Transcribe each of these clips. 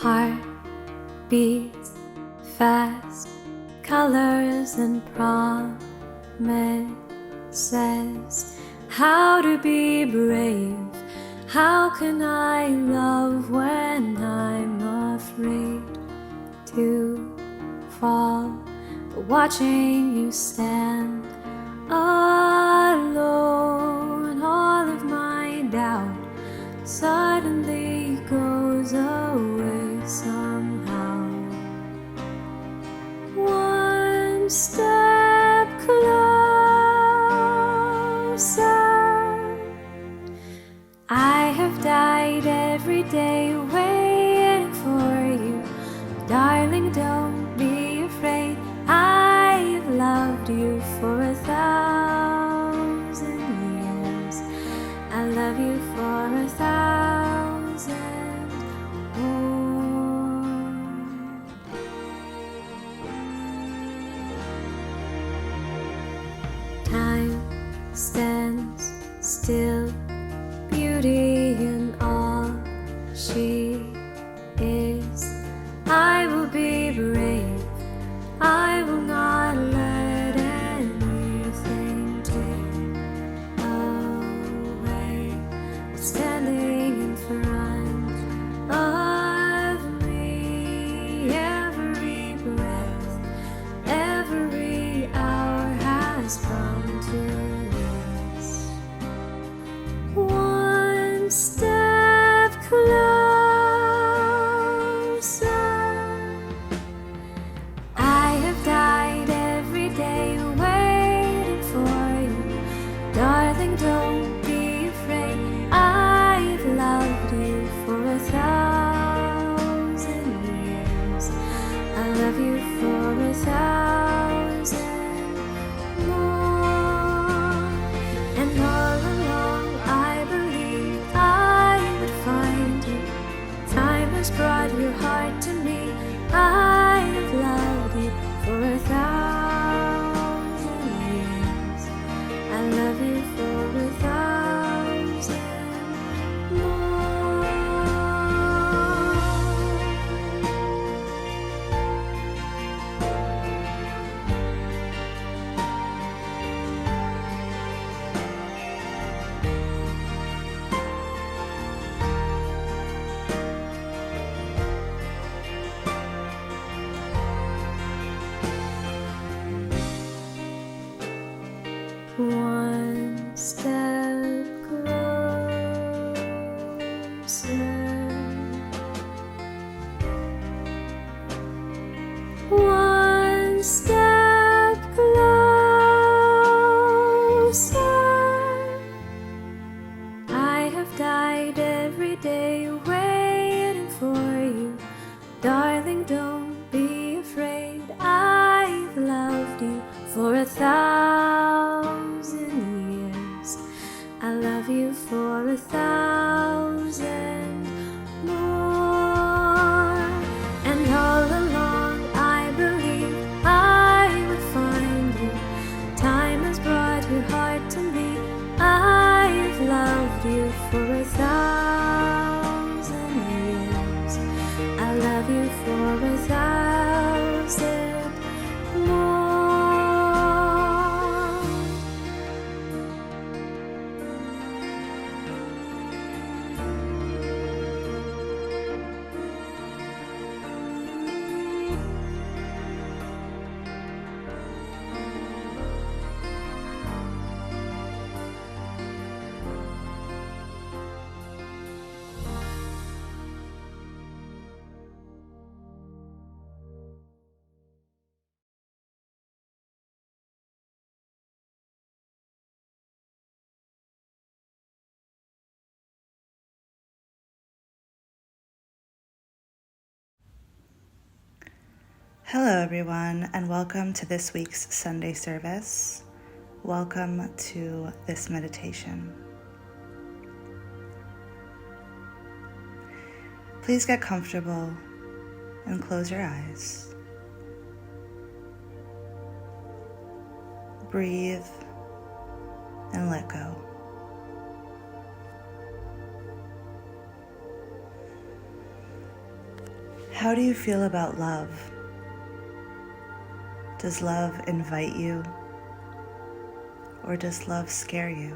Heart beats fast, colors and promises. How to be brave? How can I love when I'm afraid to fall? But watching you stand alone, all of my doubt suddenly goes away somehow. One step closer. I have died every day waiting for you. Darling, don't be afraid. I've loved you for 1,000 years. I love you for 1,000 more. Time stands still, beauty in all she is. I will be brave. I will not let anything take away what's standing in front of me. Every breath, every hour has come to this. One step closer. I have died every day waiting for you. Darling, don't be afraid. I've loved you for 1,000 years. I love you for 1,000 more. And all along I believed I would find you. Time has brought your heart to me. I've loved you for 1,000 years. I love you for 1,000 more. One step closer. One step closer. I have died every day waiting for you. Darling, don't be afraid. I've loved you for 1,000 years. I love you for 1,000 more. And all along I believed I would find you. Time has brought your heart to me. I've loved you for 1,000 years. I love you for 1,000 more. Hello everyone, and welcome to this week's Sunday service. Welcome to this meditation. Please get comfortable and close your eyes. Breathe and let go. How do you feel about love? Does love invite you, or does love scare you?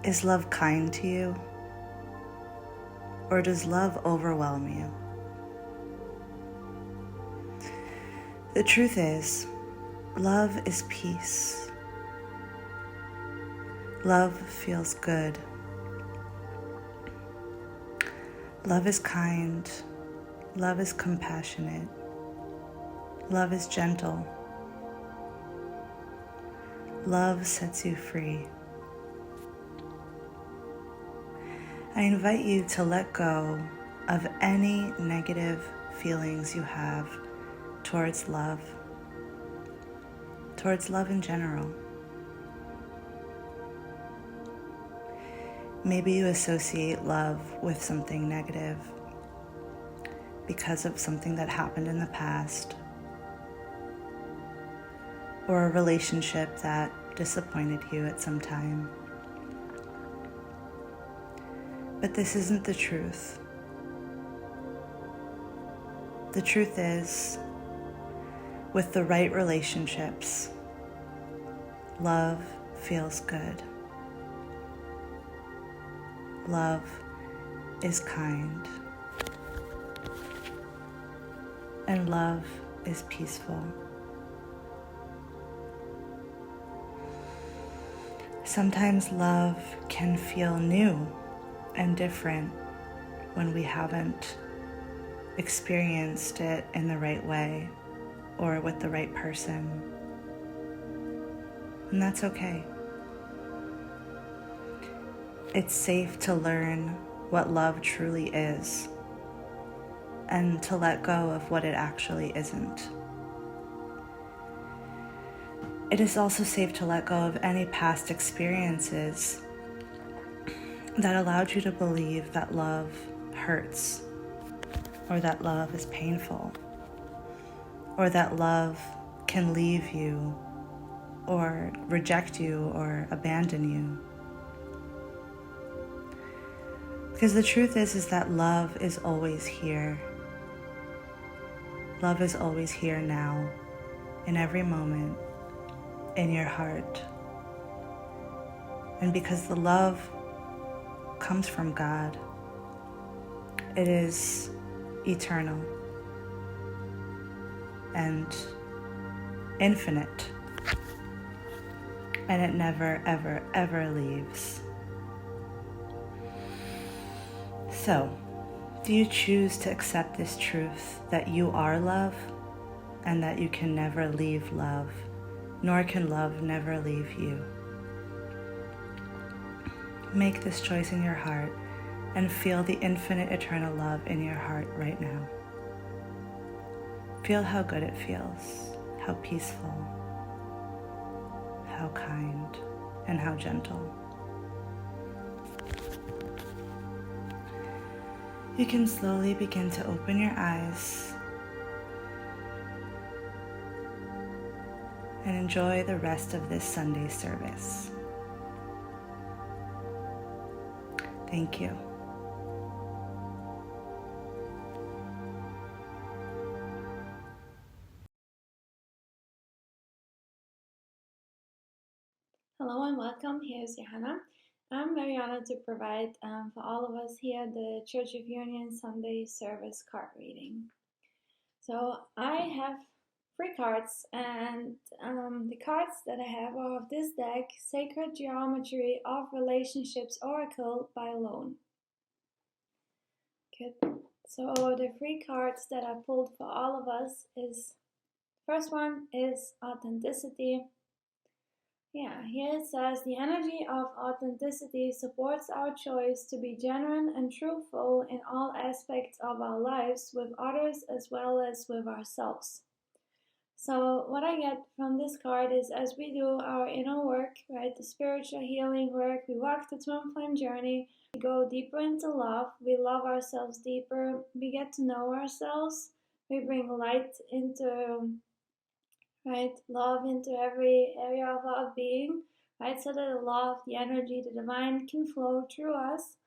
Is love kind to you, or does love overwhelm you? The truth is, love is peace. Love feels good. Love is kind. Love is compassionate. Love is gentle. Love sets you free. I invite you to let go of any negative feelings you have towards love in general. Maybe you associate love with something negative because of something that happened in the past, or a relationship that disappointed you at some time. But this isn't the truth. The truth is, with the right relationships, love feels good. Love is kind. And love is peaceful. Sometimes love can feel new and different when we haven't experienced it in the right way or with the right person. And that's okay. It's safe to learn what love truly is and to let go of what it actually isn't. It is also safe to let go of any past experiences that allowed you to believe that love hurts, or that love is painful, or that love can leave you, or reject you, or abandon you. Because the truth is that love is always here. Love is always here now, in every moment, in your heart. And because the love comes from God, it is eternal and infinite, and it never, ever, ever leaves. So, do you choose to accept this truth that you are love and that you can never leave love, nor can love never leave you? Make this choice in your heart and feel the infinite eternal love in your heart right now. Feel how good it feels, how peaceful, how kind, and how gentle. You can slowly begin to open your eyes and enjoy the rest of this Sunday service. Thank you. Hello and welcome. Here's Johanna. I'm very honored to provide for all of us here the Church of Union Sunday service card reading. So I have 3 cards, and the cards that I have are of this deck, Sacred Geometry of Relationships Oracle by Lone. Good. So the 3 cards that I pulled for all of us is, first one is Authenticity. Yeah, here it says, the energy of authenticity supports our choice to be genuine and truthful in all aspects of our lives with others as well as with ourselves. So what I get from this card is, as we do our inner work, right, the spiritual healing work, we walk the twin flame journey, we go deeper into love, we love ourselves deeper, we get to know ourselves, we bring light into, right, love into every area of our being, right, so that the love, the energy, the divine can flow through us,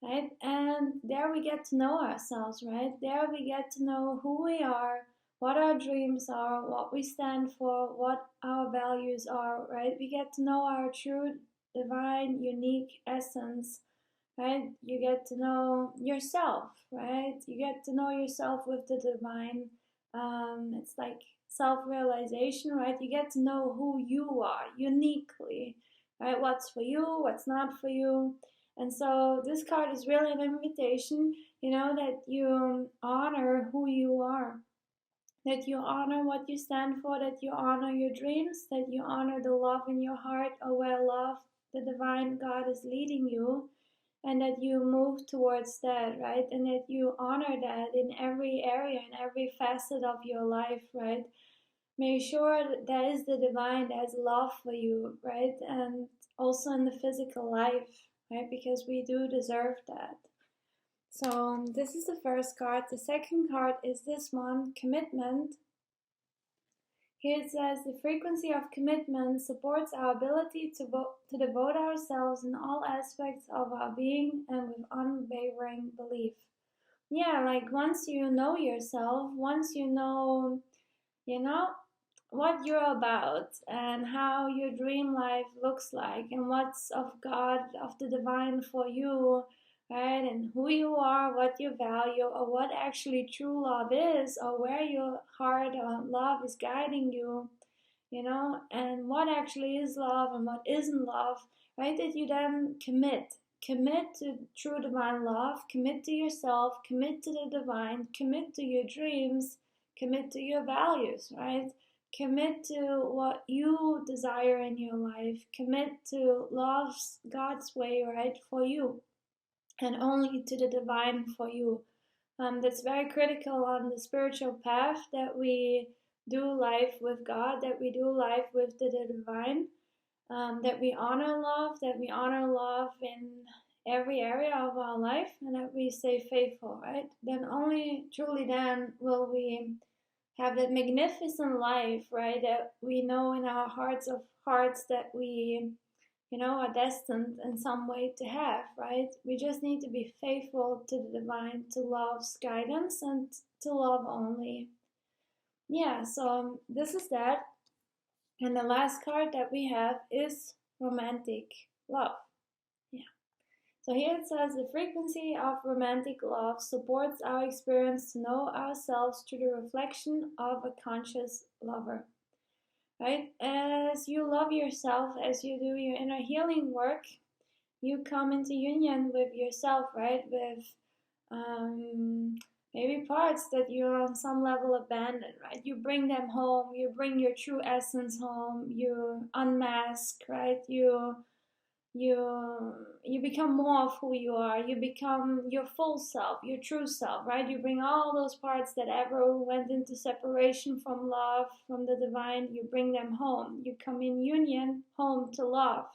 right, and And there we get to know ourselves, right? There we get to know who we are, what our dreams are, what we stand for, what our values are, right? We get to know our true, divine, unique essence, right? You get to know yourself, right? You get to know yourself with the divine. It's like self-realization, right? You get to know who you are uniquely, right? What's for you, what's not for you. And so this card is really an invitation, that you honor who you are, that you honor what you stand for, that you honor your dreams, that you honor the love in your heart, or where love, the divine God, is leading you, and that you move towards that, right? And that you honor that in every area, in every facet of your life, right? Make sure that there is the divine, there's love for you, right? And also in the physical life, right? Because we do deserve that. So this is the first card. The second card is this one, commitment. Here it says, the frequency of commitment supports our ability to devote ourselves in all aspects of our being and with unwavering belief. Yeah, like once you know yourself, once you know what you're about and how your dream life looks like and what's of God, of the divine for you, right? And who you are, what you value, or what actually true love is, or where your heart or love is guiding you, and what actually is love and what isn't love, right? That you then commit to true divine love, commit to yourself, commit to the divine, commit to your dreams, commit to your values, right? Commit to what you desire in your life. Commit to love God's way, right, for you, and only to the divine for you. That's very critical on the spiritual path, that we do life with God, that we do life with the divine, that we honor love in every area of our life, and that we stay faithful, right? Then only truly then will we have that magnificent life, right? That we know in our hearts of hearts that we, are destined in some way to have, right? We just need to be faithful to the divine, to love's guidance, and to love only. Yeah, so this is that. And the last card that we have is romantic love. Yeah. So here it says, the frequency of romantic love supports our experience to know ourselves through the reflection of a conscious lover. Right? As you love yourself, as you do your inner healing work, you come into union with yourself, right? With maybe parts that you on some level abandoned, right? You bring them home, you bring your true essence home, you unmask, right? You become more of who you are. You become your full self, your true self, right? You bring all those parts that ever went into separation from love, from the divine, you bring them home. You come in union home to love.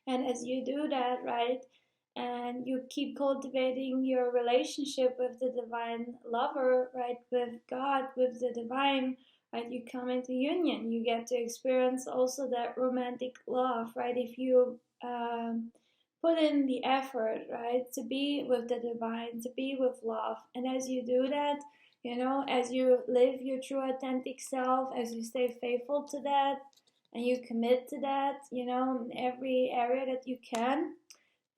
And as you do that, right, and you keep cultivating your relationship with the divine lover, right, with God, with the divine, right, you come into union. You get to experience also that romantic love, right? If you put in the effort, right, to be with the divine, to be with love. And as you do that, as you live your true authentic self, as you stay faithful to that, and you commit to that, in every area that you can,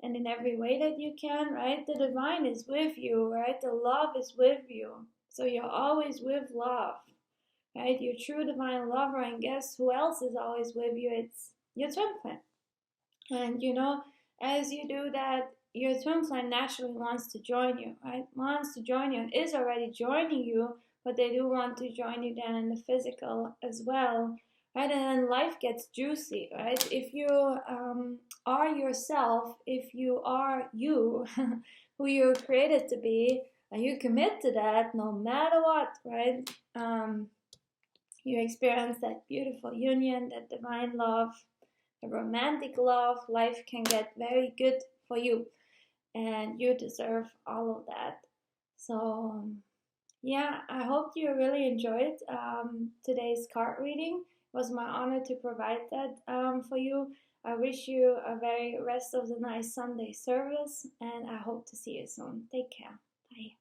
and in every way that you can, right? The divine is with you, right? The love is with you. So you're always with love, right? Your true divine lover, and guess who else is always with you? It's your twin flame. And as you do that, your twin flame naturally wants to join you, right? Wants to join you and is already joining you, but they do want to join you then in the physical as well, right? And then life gets juicy, right? If you are yourself, if you are you, who you're created to be, and you commit to that no matter what, right? You experience that beautiful union, that divine love, the romantic love. Life can get very good for you, and you deserve all of that. So yeah, I hope you really enjoyed today's card reading. It was my honor to provide that for you. I wish you a very rest of the nice Sunday service, and I hope to see you soon. Take care. Bye.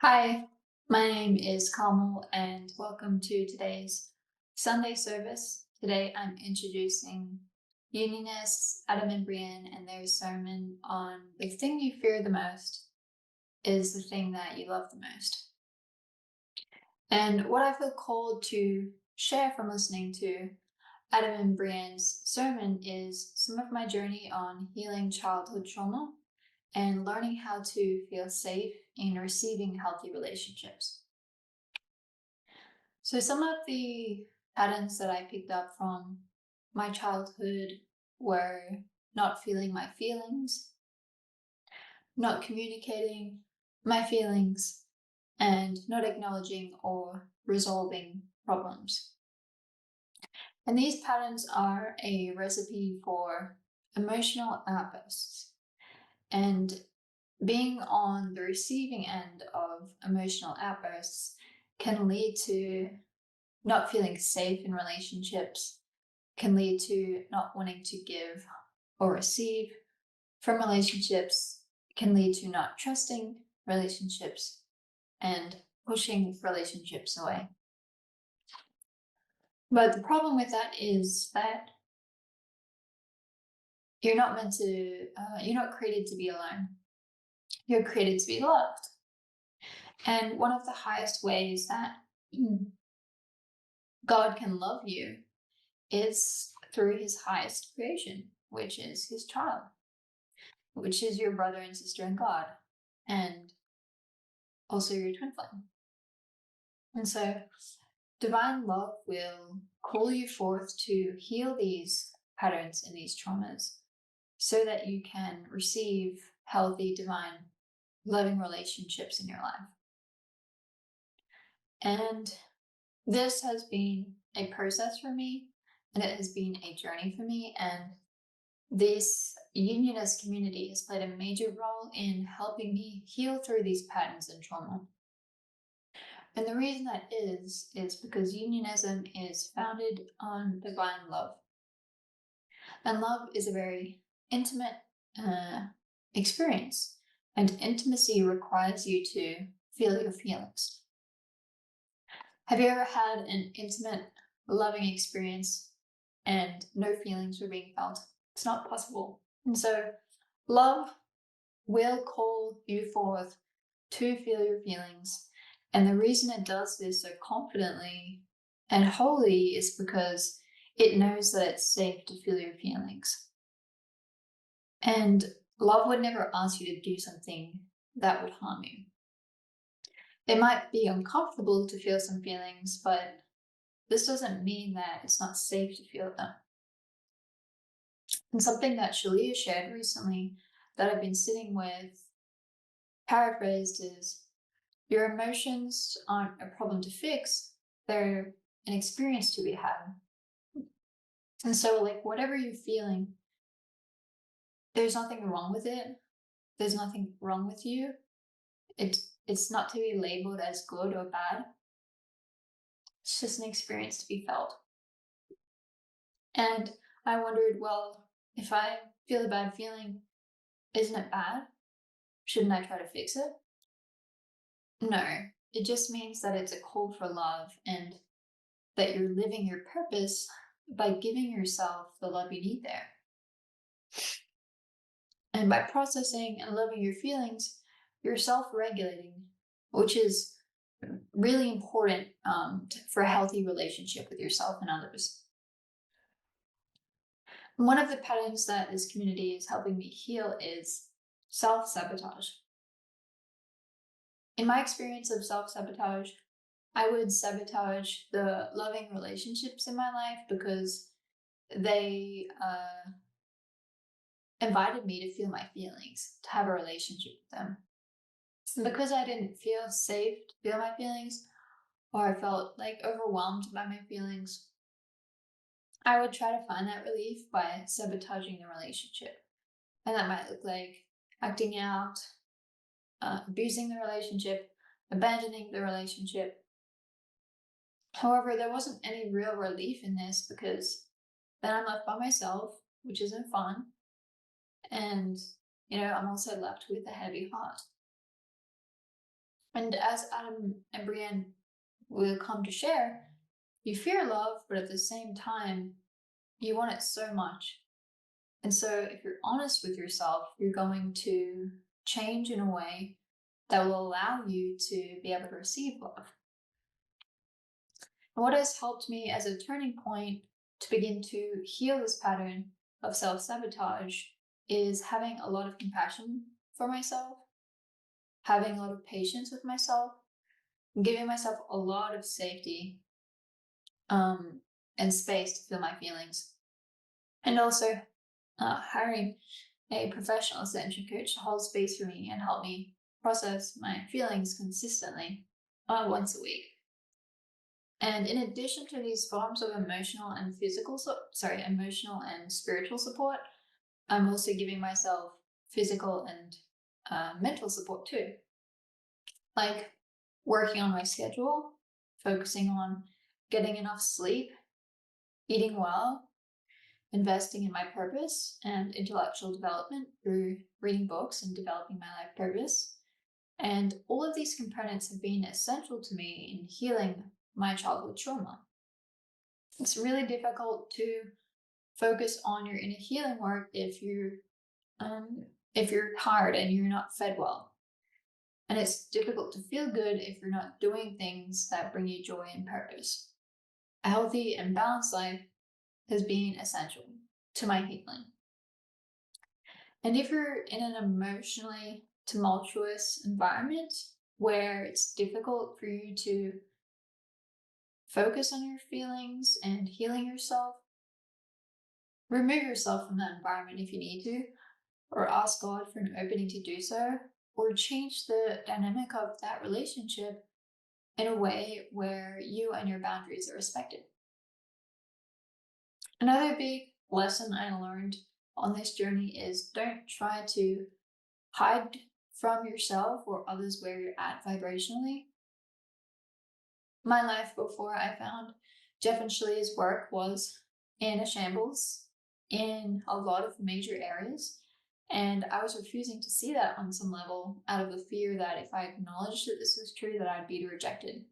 Hi, my name is Carmel and welcome to today's Sunday service. Today I'm introducing Unionists, Adam and Brienne, and their sermon on the thing you fear the most is the thing that you love the most. And what I feel called to share from listening to Adam and Brienne's sermon is some of my journey on healing childhood trauma and learning how to feel safe in receiving healthy relationships. So some of the patterns that I picked up from my childhood were not feeling my feelings, not communicating my feelings, and not acknowledging or resolving problems. And these patterns are a recipe for emotional outbursts. And being on the receiving end of emotional outbursts can lead to not feeling safe in relationships, can lead to not wanting to give or receive from relationships, can lead to not trusting relationships and pushing relationships away. But the problem with that is that you're not meant to, you're not created to be alone. You're created to be loved. And one of the highest ways that God can love you is through his highest creation, which is his child, which is your brother and sister in God, and also your twin flame. And so divine love will call you forth to heal these patterns and these traumas so that you can receive healthy, divine, loving relationships in your life. And this has been a process for me, and it has been a journey for me. And this Unionist community has played a major role in helping me heal through these patterns and trauma. And the reason that is because Unionism is founded on divine love. And love is a very intimate experience, and intimacy requires you to feel your feelings. Have you ever had an intimate, loving experience and no feelings were being felt? It's not possible. And so love will call you forth to feel your feelings. And the reason it does this so confidently and wholly is because it knows that it's safe to feel your feelings. And love would never ask you to do something that would harm you. It might be uncomfortable to feel some feelings, but this doesn't mean that it's not safe to feel them. And something that Shaleia shared recently that I've been sitting with, paraphrased, is your emotions aren't a problem to fix, they're an experience to be had. And so, like, whatever you're feeling, there's nothing wrong with it. There's nothing wrong with you. It's not to be labeled as good or bad. It's just an experience to be felt. And I wondered, well, if I feel a bad feeling, isn't it bad? Shouldn't I try to fix it? No, it just means that it's a call for love and that you're living your purpose by giving yourself the love you need there. And by processing and loving your feelings, you're self-regulating, which is really important for a healthy relationship with yourself and others. One of the patterns that this community is helping me heal is self-sabotage. In my experience of self-sabotage, I would sabotage the loving relationships in my life because they invited me to feel my feelings, to have a relationship with them. And because I didn't feel safe to feel my feelings, or I felt like overwhelmed by my feelings, I would try to find that relief by sabotaging the relationship. And that might look like acting out, abusing the relationship, abandoning the relationship. However, there wasn't any real relief in this because then I'm left by myself, which isn't fun. And, I'm also left with a heavy heart. And as Adam and Brienne will come to share, you fear love, but at the same time, you want it so much. And so if you're honest with yourself, you're going to change in a way that will allow you to be able to receive love. And what has helped me as a turning point to begin to heal this pattern of self-sabotage is having a lot of compassion for myself, having a lot of patience with myself, giving myself a lot of safety and space to feel my feelings, and also hiring a professional Ascension coach to hold space for me and help me process my feelings consistently once a week. And in addition to these forms of emotional and spiritual support, I'm also giving myself physical and mental support too. Like working on my schedule, focusing on getting enough sleep, eating well, investing in my purpose and intellectual development through reading books and developing my life purpose. And all of these components have been essential to me in healing my childhood trauma. It's really difficult to focus on your inner healing work if you're tired and you're not fed well. And it's difficult to feel good if you're not doing things that bring you joy and purpose. A healthy and balanced life has been essential to my healing. And if you're in an emotionally tumultuous environment where it's difficult for you to focus on your feelings and healing yourself, remove yourself from that environment if you need to, or ask God for an opening to do so, or change the dynamic of that relationship in a way where you and your boundaries are respected. Another big lesson I learned on this journey is don't try to hide from yourself or others where you're at vibrationally. My life before I found Jeff and Shalea's work was in a shambles in a lot of major areas. And I was refusing to see that on some level out of the fear that if I acknowledged that this was true, that I'd be rejected.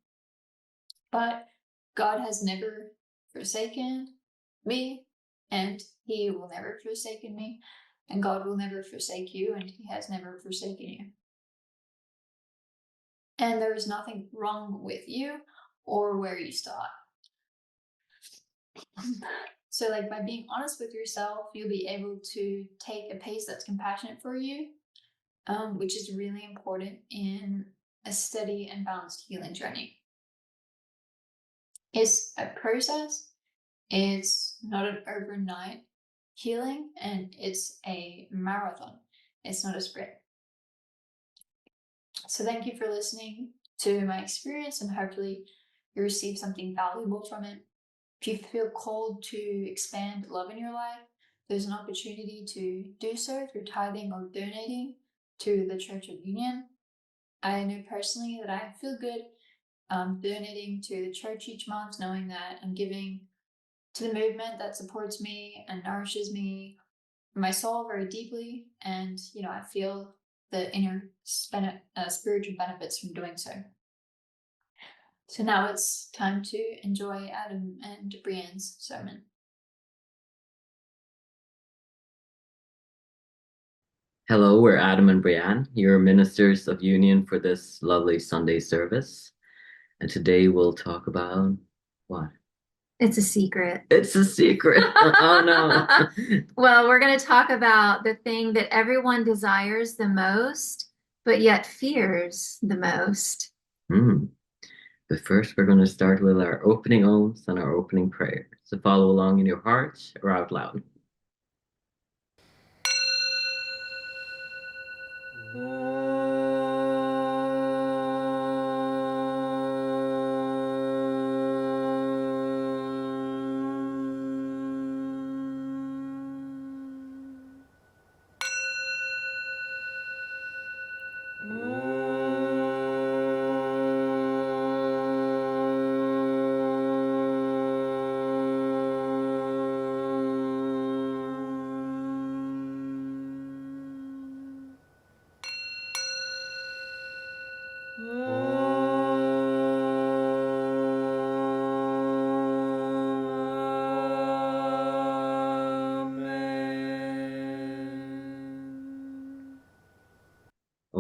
But God has never forsaken me, and He will never forsaken me, and God will never forsake you, and He has never forsaken you. And there is nothing wrong with you or where you start. So by being honest with yourself, you'll be able to take a pace that's compassionate for you, which is really important in a steady and balanced healing journey. It's a process. It's not an overnight healing, and it's a marathon. It's not a sprint. So thank you for listening to my experience, and hopefully you receive something valuable from it. If you feel called to expand love in your life, there's an opportunity to do so through tithing or donating to the Church of Union. I know personally that I feel good donating to the church each month, knowing that I'm giving to the movement that supports me and nourishes me, my soul very deeply, and I feel the inner spiritual benefits from doing so. So now it's time to enjoy Adam and Brienne's sermon. Hello, we're Adam and Brianne, your ministers of union for this lovely Sunday service. And today we'll talk about what? It's a secret. It's a secret. Oh no. Well, we're going to talk about the thing that everyone desires the most, but yet fears the most. But first, we're going to start with our opening oaths and our opening prayer. So follow along in your heart or out loud.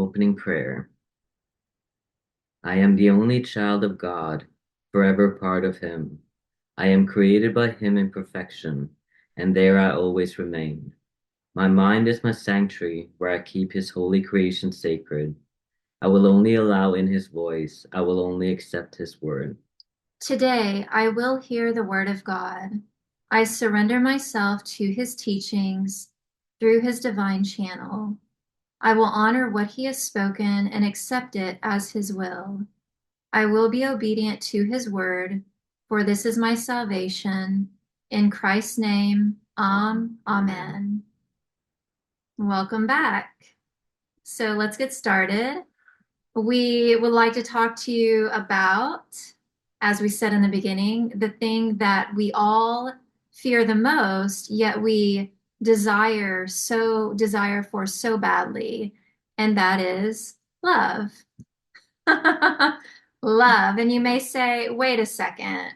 Opening prayer. I am the only child of God, forever part of Him. I am created by Him in perfection, and there I always remain. My mind is my sanctuary, where I keep His holy creation sacred. I will only allow in His voice, I will only accept His word. Today, I will hear the word of God. I surrender myself to His teachings through His divine channel. I will honor what He has spoken and accept it as His will. I will be obedient to His word, for this is my salvation. In Christ's name, Amen. Welcome back. So let's get started. We would like to talk to you about, as we said in the beginning, the thing that we all fear the most, yet we desire for so badly, and that is love. Love. And you may say, wait a second,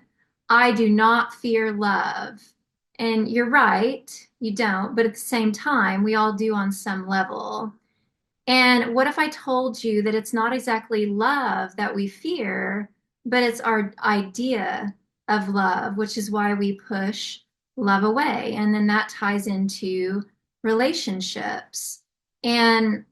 I do not fear love. And you're right, you don't, but at the same time, we all do on some level. And what if I told you that it's not exactly love that we fear, but it's our idea of love, which is why we push love away. And then that ties into relationships. And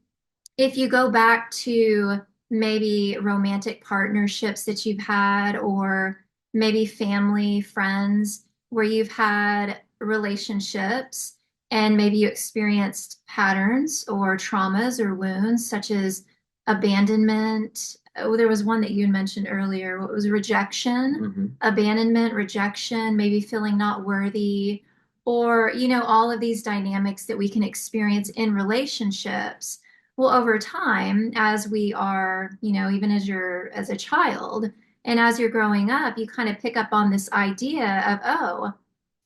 if you go back to maybe romantic partnerships that you've had, or maybe family, friends, where you've had relationships and maybe you experienced patterns or traumas or wounds, such as abandonment. Oh, there was one that you had mentioned earlier. What was rejection, abandonment, rejection, maybe feeling not worthy, or, all of these dynamics that we can experience in relationships. Well, over time, as we are, even as a child and as you're growing up, you kind of pick up on this idea of, oh,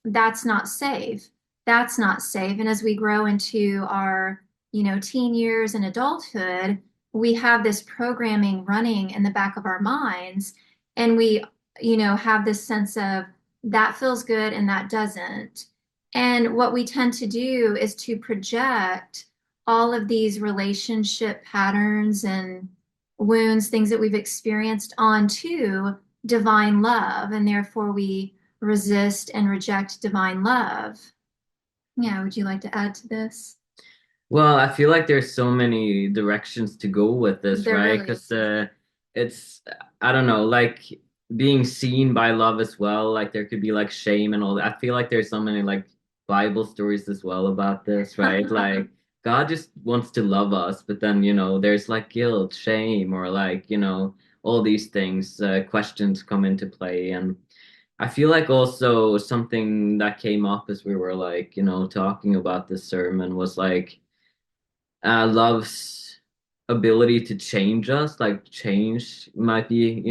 that's not safe. That's not safe. And as we grow into our, teen years and adulthood, we have this programming running in the back of our minds. And we, have this sense of that feels good and that doesn't. And what we tend to do is to project all of these relationship patterns and wounds, things that we've experienced onto divine love. And therefore we resist and reject divine love. Yeah, would you like to add to this? Well, I feel like there's so many directions to go with this, There right? really Because is. it's, I don't know, like being seen by love as well. Like there could be like shame and all that. I feel like there's so many like Bible stories as well about this, right? Like God just wants to love us, but then, there's like guilt, shame, or like, all these things, questions come into play. And I feel like also something that came up as we were like, talking about this sermon was like, love's ability to change us. Like change might be,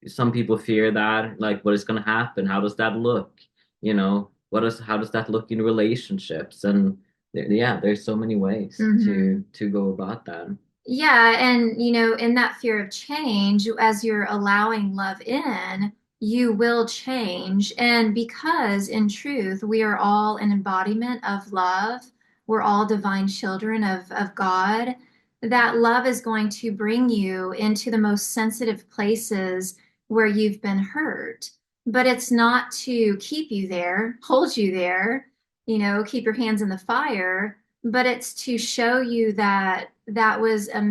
some people fear that, like what is going to happen? How does that look? How does that look in relationships? And yeah, there's so many ways to go about that. Yeah, and in that fear of change, as you're allowing love in, you will change. And because in truth, we are all an embodiment of love, we're all divine children of God, that love is going to bring you into the most sensitive places where you've been hurt. But it's not to keep you there, hold you there, keep your hands in the fire, but it's to show you that that was a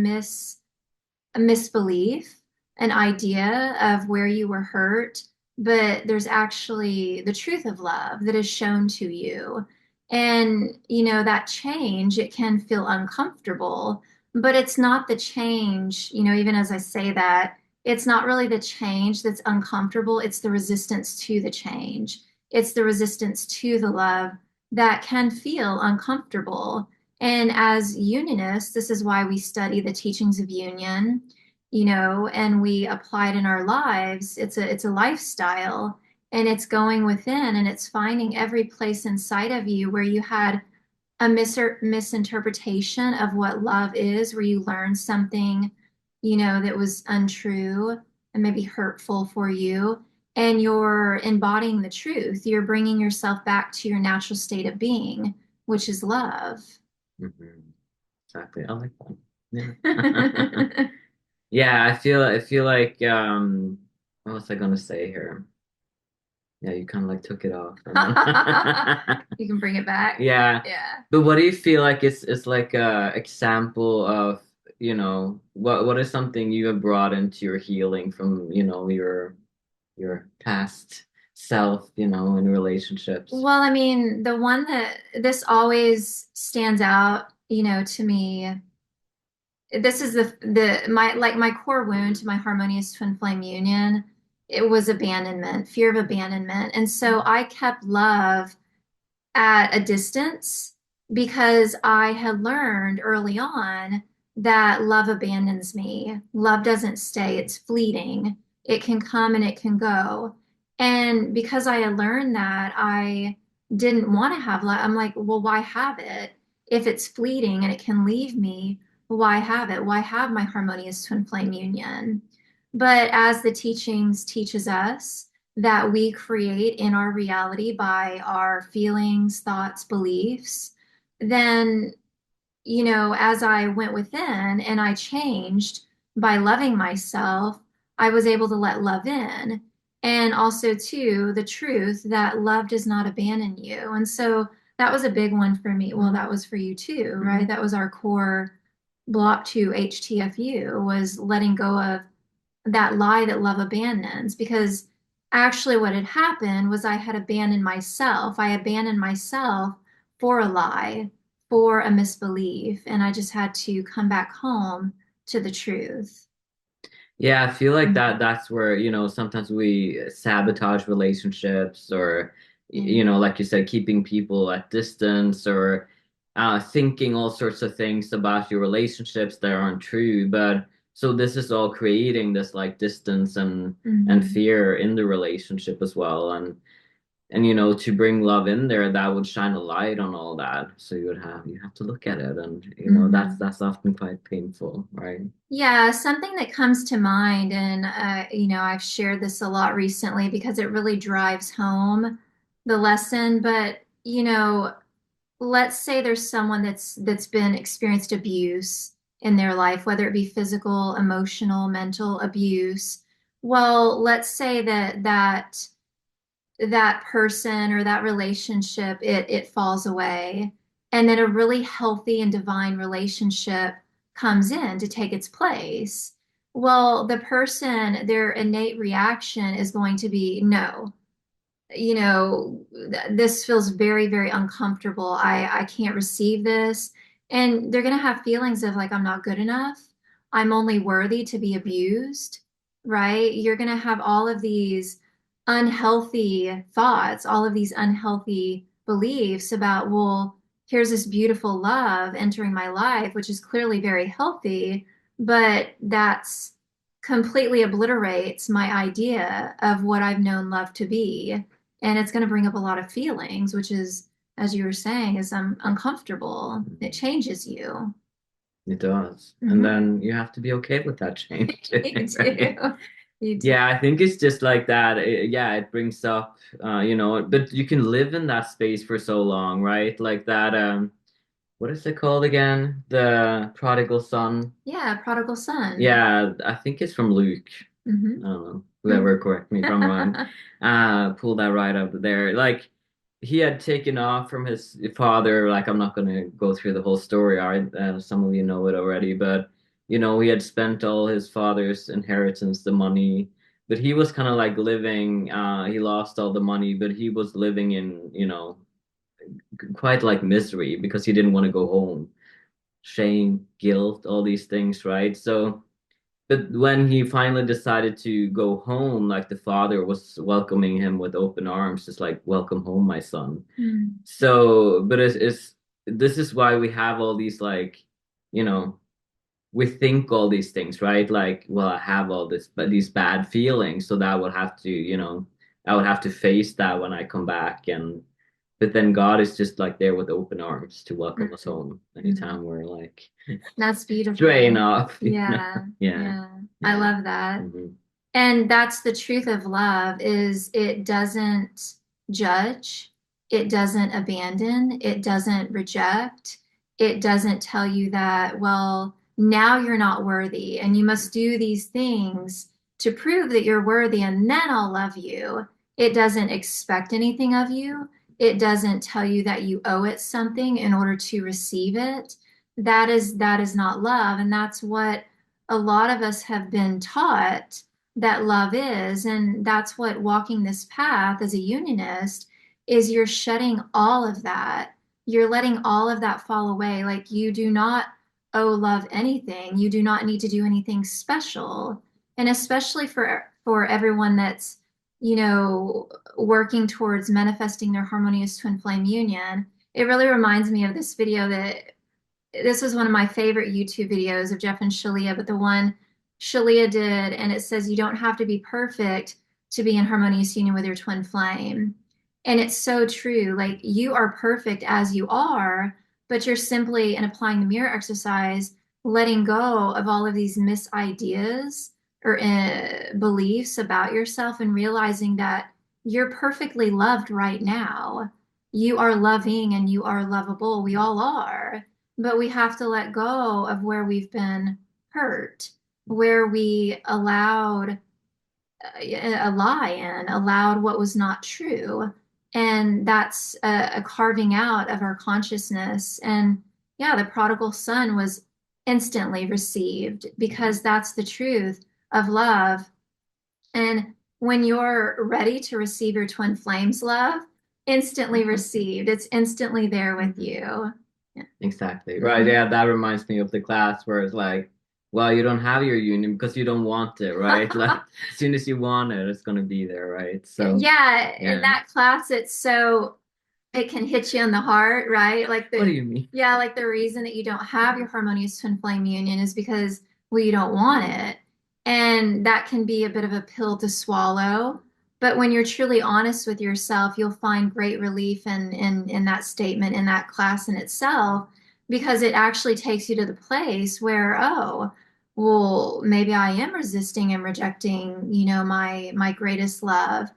misbelief, an idea of where you were hurt, but there's actually the truth of love that is shown to you. And, that change, it can feel uncomfortable, but it's not the change, even as I say that, it's not really the change that's uncomfortable. It's the resistance to the change. It's the resistance to the love that can feel uncomfortable. And as unionists, this is why we study the teachings of union, and we apply it in our lives. It's a lifestyle, and it's going within and it's finding every place inside of you where you had a misinterpretation of what love is, where you learned something, that was untrue and maybe hurtful for you. And you're embodying the truth. You're bringing yourself back to your natural state of being, which is love. Exactly. I like that. Yeah. Yeah, I feel like what was I gonna say here? Yeah, you kind of like took it off and then You can bring it back. yeah. Yeah. But what do you feel like is like a example of, what is something you have brought into your healing from, your past self, in relationships? Well, I mean, the one that this always stands out, to me, this is my core wound to my harmonious twin flame union. It was abandonment, fear of abandonment. And so I kept love at a distance because I had learned early on that love abandons me. Love doesn't stay, it's fleeting. It can come and it can go. And because I had learned that, I didn't want to have love. I'm like, well, why have it? If it's fleeting and it can leave me, why have it? Why have my harmonious twin flame union? But as the teachings teaches us, that we create in our reality by our feelings, thoughts, beliefs, then, as I went within and I changed by loving myself, I was able to let love in. And also, too, the truth that love does not abandon you. And so that was a big one for me. Well, that was for you too, right? That was our core block to HTFU was letting go of that lie that love abandons, because actually what had happened was I had abandoned myself. I abandoned myself for a lie, for a misbelief, and I just had to come back home to the truth. Yeah, I feel like that's where, sometimes we sabotage relationships or, like you said, keeping people at distance or thinking all sorts of things about your relationships that aren't true. But so this is all creating this like distance and Mhm. fear in the relationship as well. And to bring love in there, that would shine a light on all that. So you have to look at it, and Mhm. that's often quite painful, right? Yeah, something that comes to mind, and I've shared this a lot recently because it really drives home the lesson. But let's say there's someone that's been experienced abuse in their life, whether it be physical, emotional, mental abuse. Well, let's say that person or that relationship, it falls away, and then a really healthy and divine relationship comes in to take its place. Well, the person, their innate reaction is going to be no. This feels very, very uncomfortable. I can't receive this. And they're going to have feelings of like, I'm not good enough. I'm only worthy to be abused, right? You're going to have all of these unhealthy thoughts, all of these unhealthy beliefs about, well, here's this beautiful love entering my life, which is clearly very healthy, but that's completely obliterates my idea of what I've known love to be, and it's going to bring up a lot of feelings, which is, as you were saying, is uncomfortable. It changes you. It does. And Mm-hmm. then you have to be okay with that change. You Right? do. You do. Yeah, I think it's just like that. Yeah, it brings up, but you can live in that space for so long, right? Like that, what is it called again? The prodigal son. Yeah, prodigal son. Yeah, I think it's from Luke. I Mm-hmm. don't know. Whoever correct me if I'm wrong. Pull that right out of there. Like he had taken off from his father. Like I'm not gonna go through the whole story. All right, some of you know it already, but he had spent all his father's inheritance, the money. But he was kind of like living. He lost all the money, but he was living in quite like misery because he didn't want to go home. Shame, guilt, all these things, right? So. But when he finally decided to go home, like the father was welcoming him with open arms, just like, welcome home, my son. Mm-hmm. So, but it's this is why we have all these like, you know, we think all these things, right? Like, well, I have all this, but these bad feelings, so that I would have to, I would have to face that when I come back. But then God is just like there with open arms to welcome us home anytime we're like That's drain beautiful. off. Yeah, Yeah, yeah. I yeah. love that. Hmm. And that's the truth of love is it doesn't judge, it doesn't abandon, it doesn't reject, it doesn't tell you that, well, now you're not worthy, and you must do these things to prove that you're worthy, and then I'll love you. It doesn't expect anything of you. It doesn't tell you that you owe it something in order to receive it. That is not love. And that's what a lot of us have been taught that love is. And that's what walking this path as a unionist is. You're shedding all of that. You're letting all of that fall away. Like, you do not owe love anything. You do not need to do anything special. And especially for everyone that's, working towards manifesting their harmonious twin flame union, it really reminds me of this video that this was one of my favorite YouTube videos of Jeff and Shaleia, but the one Shaleia did, and it says you don't have to be perfect to be in harmonious union with your twin flame. And it's so true. Like, you are perfect as you are, but you're simply, in applying the mirror exercise, letting go of all of these misideas or beliefs about yourself, and realizing that you're perfectly loved right now. You are loving and you are lovable. We all are. But we have to let go of where we've been hurt, where we allowed a lie in, allowed what was not true. And that's a carving out of our consciousness. And yeah, the prodigal son was instantly received, because that's the truth of love. And when you're ready to receive your twin flames love, instantly received. It's instantly there with you. Yeah. Exactly. Right. Yeah, that reminds me of the class where it's like, well, you don't have your union because you don't want it, right? Like, as soon as you want it, it's gonna be there, right? So yeah, in that class, it can hit you in the heart, right? Like, what do you mean? Yeah, like the reason that you don't have your harmonious twin flame union is because, well, you don't want it. And that can be a bit of a pill to swallow. But when you're truly honest with yourself, you'll find great relief in that statement, in that class in itself, because it actually takes you to the place where, oh, well, maybe I am resisting and rejecting, my greatest love.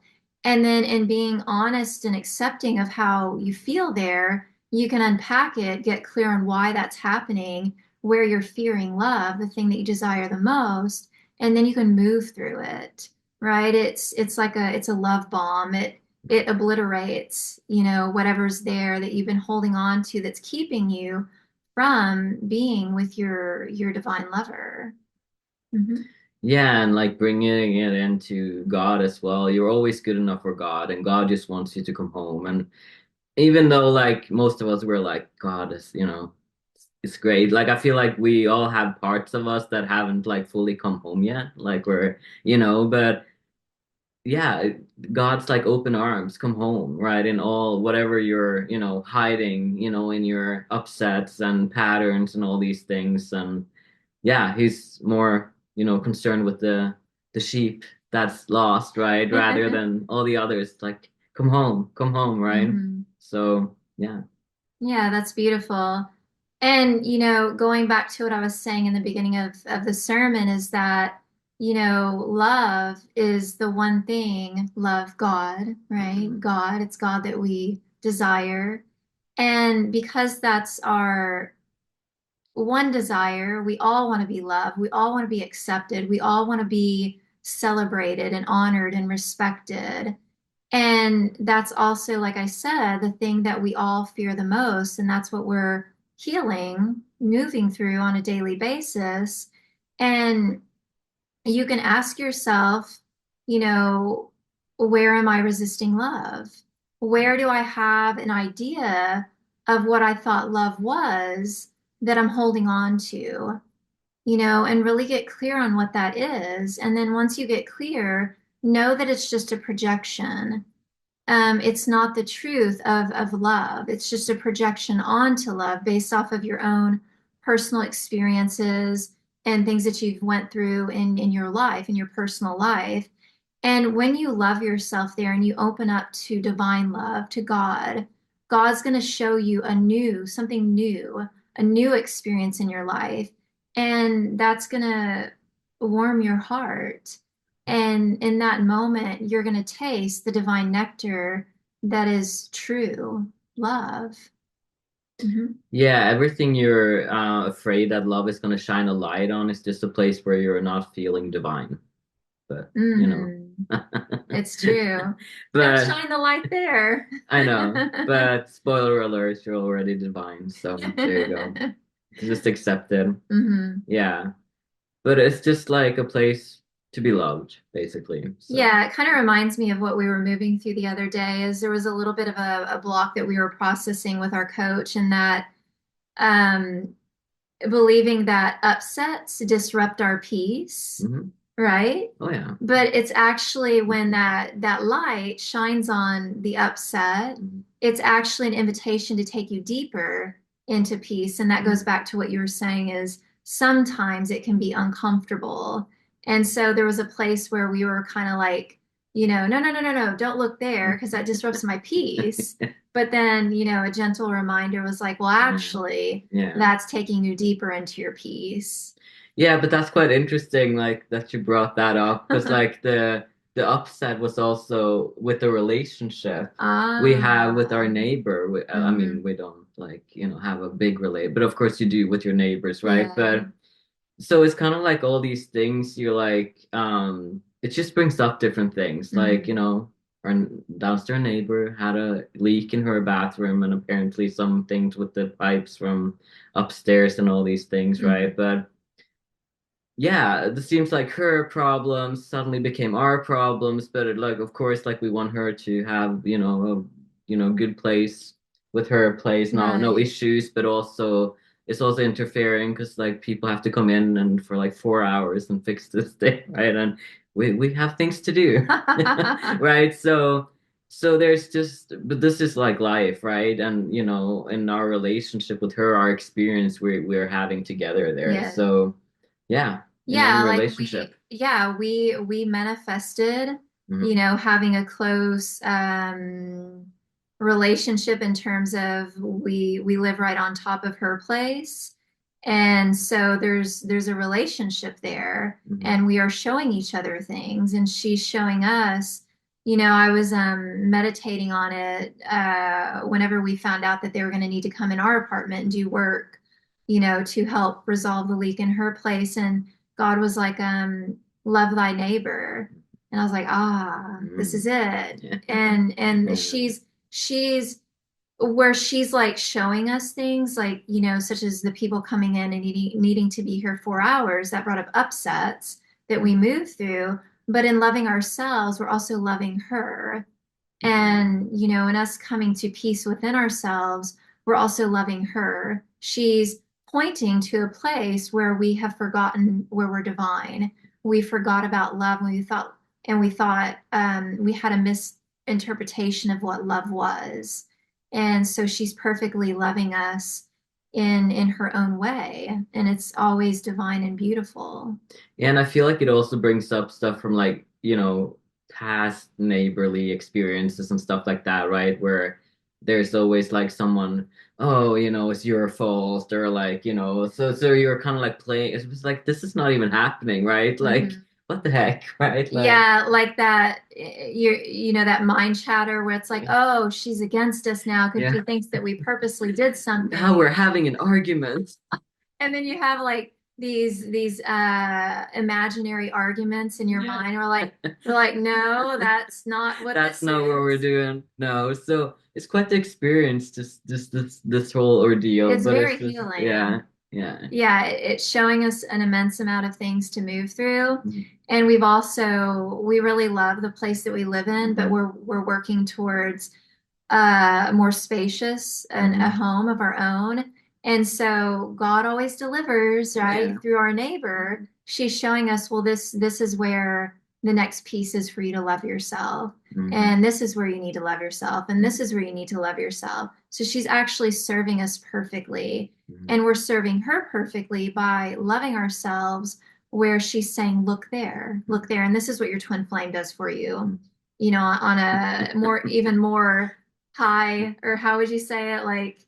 And then, in being honest and accepting of how you feel there, you can unpack it, get clear on why that's happening, where you're fearing love, the thing that you desire the most, and then you can move through it, right? It's like it's a love bomb. It obliterates, whatever's there that you've been holding on to, that's keeping you from being with your divine lover. Mm-hmm. Yeah, and like bringing it into God as well. You're always good enough for God, and God just wants you to come home. And even though like most of us were like, God is, it's great. Like, I feel like we all have parts of us that haven't like fully come home yet. Like, but yeah, God's like open arms, come home, right? In all whatever you're, hiding, in your upsets and patterns and all these things. And yeah, he's more, concerned with the sheep that's lost, right? Rather than all the others. Like, come home, right? Mm-hmm. So yeah. Yeah, that's beautiful. And, going back to what I was saying in the beginning of the sermon, is that, love is the one thing, love God, right? God, it's God that we desire. And because that's our one desire, we all want to be loved. We all want to be accepted. We all want to be celebrated and honored and respected. And that's also, like I said, the thing that we all fear the most. And that's what we're healing, moving through on a daily basis. And you can ask yourself, where am I resisting love? Where do I have an idea of what I thought love was that I'm holding on to? And really get clear on what that is. And then once you get clear, know that it's just a projection. It's not the truth of love. It's just a projection onto love based off of your own personal experiences and things that you've went through in your life, in your personal life. And when you love yourself there and you open up to divine love, to God, God's going to show you something new, a new experience in your life. And that's going to warm your heart. And in that moment, you're going to taste the divine nectar that is true love. Yeah, everything you're afraid that love is going to shine a light on is just a place where you're not feeling divine. But, you know. Mm, it's true. Don't But shine the light there. I know. But spoiler alert, you're already divine. So there you go. Just accept it. Yeah. But it's just like a place to be loved, basically. So. Yeah, it kind of reminds me of what we were moving through the other day, is there was a little bit of a block that we were processing with our coach, and that um, believing that upsets disrupt our peace, right? Oh yeah. But it's actually when that light shines on the upset, it's actually an invitation to take you deeper into peace. And that goes back to what you were saying, is sometimes it can be uncomfortable. And so there was a place where we were kind of like, no, no, no, no, no, don't look there because that disrupts my peace. But then, a gentle reminder was like, well, actually, that's taking you deeper into your peace. Yeah, but that's quite interesting, like that you brought that up, because like the upset was also with the relationship we have with our neighbor. I mean, we don't like, have a big relate, but of course you do with your neighbors, right? Yeah. But so it's kind of like all these things you're like, it just brings up different things. Like, our downstairs neighbor had a leak in her bathroom, and apparently some things with the pipes from upstairs and all these things, right? But yeah, it seems like her problems suddenly became our problems, but like, of course, like we want her to have, good place with her place, no issues, but also it's also interfering because like people have to come in and for like 4 hours and fix this thing, right? And we have things to do, right? So there's just, but this is like life, right? And in our relationship with her, our experience we're having together there. Yeah. So yeah, in any Yeah, like relationship. we manifested, having a close relationship in terms of we live right on top of her place. And so there's a relationship there, and we are showing each other things, and she's showing us. I was meditating on it whenever we found out that they were going to need to come in our apartment and do work, to help resolve the leak in her place. And God was like, love thy neighbor. And I was like, this is it. Yeah. And she's where she's like showing us things like, such as the people coming in and needing to be here 4 hours, that brought up upsets that we move through. But in loving ourselves, we're also loving her. And, in us coming to peace within ourselves, we're also loving her. She's pointing to a place where we have forgotten where we're divine. We forgot about love, and we thought we had a misinterpretation of what love was. And so she's perfectly loving us in her own way, and it's always divine and beautiful. Yeah, and I feel like it also brings up stuff from like, past neighborly experiences and stuff like that, right? Where there's always like someone, oh, it's your fault, or like, so you're kind of like playing. It was like this is not even happening, right? Like, what the heck, right? Like, yeah, like that, that mind chatter where it's like, oh, she's against us now because she thinks that we purposely did something. Now we're having an argument. And then you have like these imaginary arguments in your mind. We're like, no, that's not what That's this not is. what we're doing. No, so it's quite the experience, just this whole ordeal. It's But very it's just, healing. yeah. It's showing us an immense amount of things to move through. And we really love the place that we live in, but we're working towards more spacious and a home of our own. And so God always delivers, right? Through our neighbor. She's showing us, well, this is where the next piece is for you to love yourself. And this is where you need to love yourself. And this is where you need to love yourself. So she's actually serving us perfectly. And we're serving her perfectly by loving ourselves, where she's saying, look there. And this is what your twin flame does for you, on a even more high, or how would you say it? Like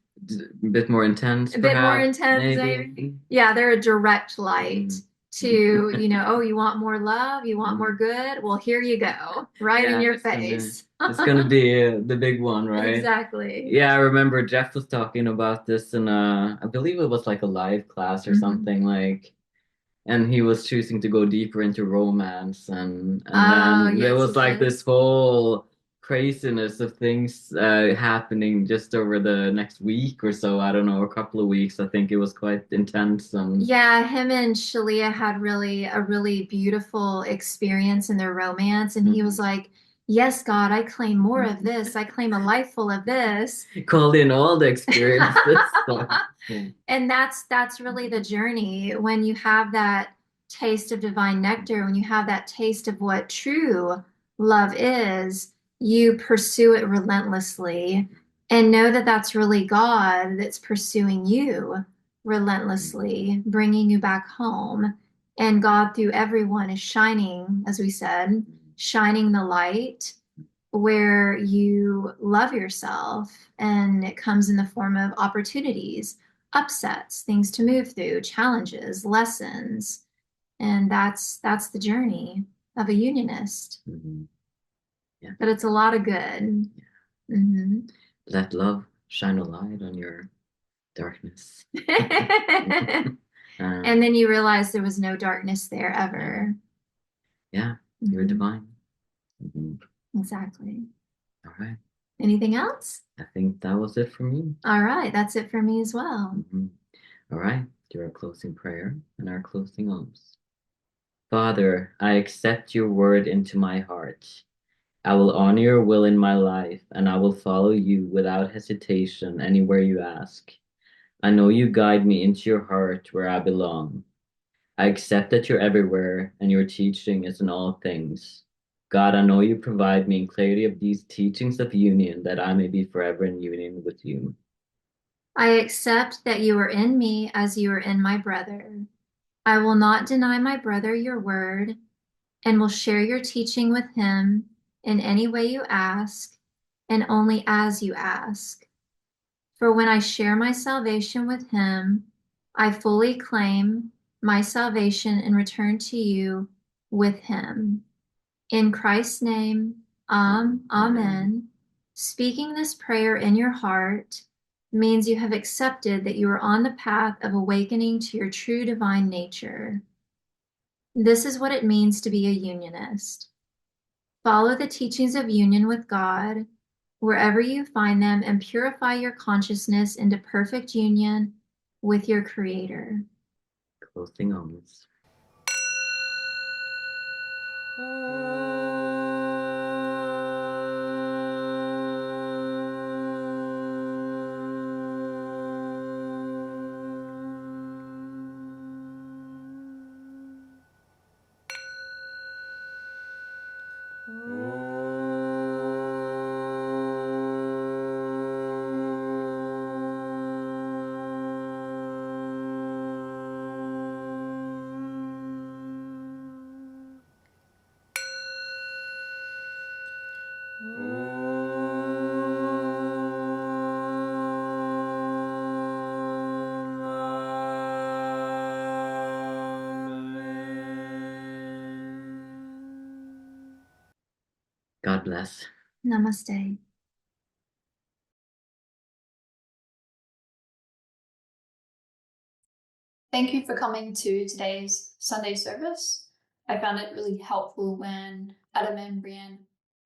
a bit more intense, a bit more perhaps, intense, maybe. Yeah, they're a direct light to, oh, you want more love? You want more good? Well, here you go, right in your face. It's gonna be the big one, right? Exactly. Yeah, I remember Jeff was talking about this in I believe it was like a live class or something like, and he was choosing to go deeper into romance, and then there Yes, was like this whole craziness of things happening just over the next week or so. I don't know, a couple of weeks. I think it was quite intense. Yeah, him and Shaleia had a really beautiful experience in their romance, and he was like, "Yes, God, I claim more of this. I claim a life full of this." Called in all the experiences. And that's really the journey. When you have that taste of divine nectar, when you have that taste of what true love is, you pursue it relentlessly and know that that's really God that's pursuing you relentlessly, bringing you back home. And God, through everyone, is shining, as we said, shining the light where you love yourself. And it comes in the form of opportunities, upsets, things to move through, challenges, lessons. And that's the journey of a unionist. Yeah. But it's a lot of good. Let love shine a light on your darkness. And then you realize there was no darkness there ever. Yeah, you're divine. Exactly. All right. Anything else? I think that was it for me. All right, that's it for me as well. All right, do our closing prayer and our closing alms. Father, I accept your word into my heart. I will honor your will in my life, and I will follow you without hesitation anywhere you ask. I know you guide me into your heart where I belong. I accept that you're everywhere and your teaching is in all things. God, I know you provide me in clarity of these teachings of union that I may be forever in union with you. I accept that you are in me as you are in my brother. I will not deny my brother your word and will share your teaching with him in any way you ask and only as you ask. For when I share my salvation with him, I fully claim my salvation in return to you with him. In Christ's name, Amen. Speaking this prayer in your heart means you have accepted that you are on the path of awakening to your true divine nature. This is what it means to be a unionist. Follow the teachings of union with God wherever you find them and purify your consciousness into perfect union with your Creator. Closing alms. God bless. Namaste. Thank you for coming to today's Sunday service. I found it really helpful when Adam and Brienne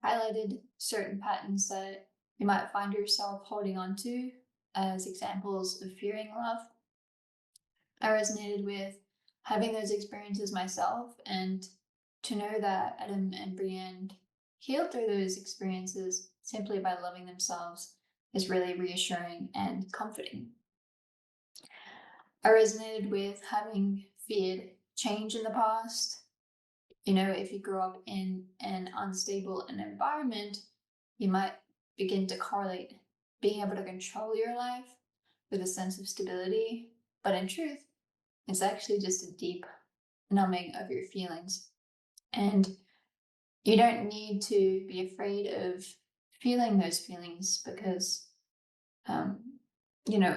highlighted certain patterns that you might find yourself holding on to as examples of fearing love. I resonated with having those experiences myself, and to know that Adam and Brienne healed through those experiences simply by loving themselves is really reassuring and comforting. I resonated with having feared change in the past. If you grew up in an unstable environment, you might begin to correlate being able to control your life with a sense of stability. But in truth, it's actually just a deep numbing of your feelings. And you don't need to be afraid of feeling those feelings because,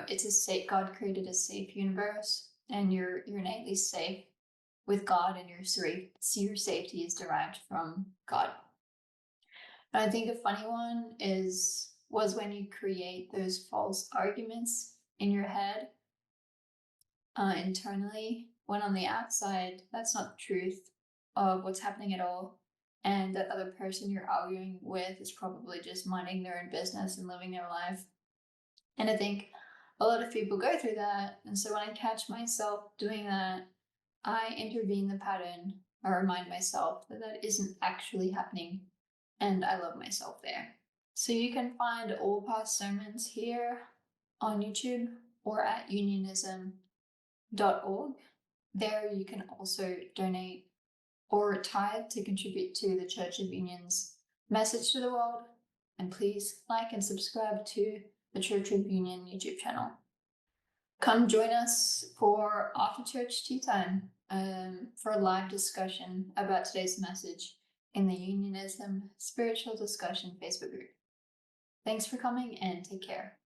it's a safe, God created a safe universe and you're innately safe with God, and your safety is derived from God. And I think a funny one was when you create those false arguments in your head internally, when on the outside, that's not the truth of what's happening at all. And that other person you're arguing with is probably just minding their own business and living their life. And I think a lot of people go through that. And so when I catch myself doing that, I intervene the pattern. I remind myself that that isn't actually happening. And I love myself there. So you can find all past sermons here on YouTube or at unionism.org. There you can also donate or tithe to contribute to the Church of Union's message to the world. And please like and subscribe to the Church of Union YouTube channel. Come join us for after church tea time for a live discussion about today's message in the Unionism Spiritual Discussion Facebook group. Thanks for coming and take care.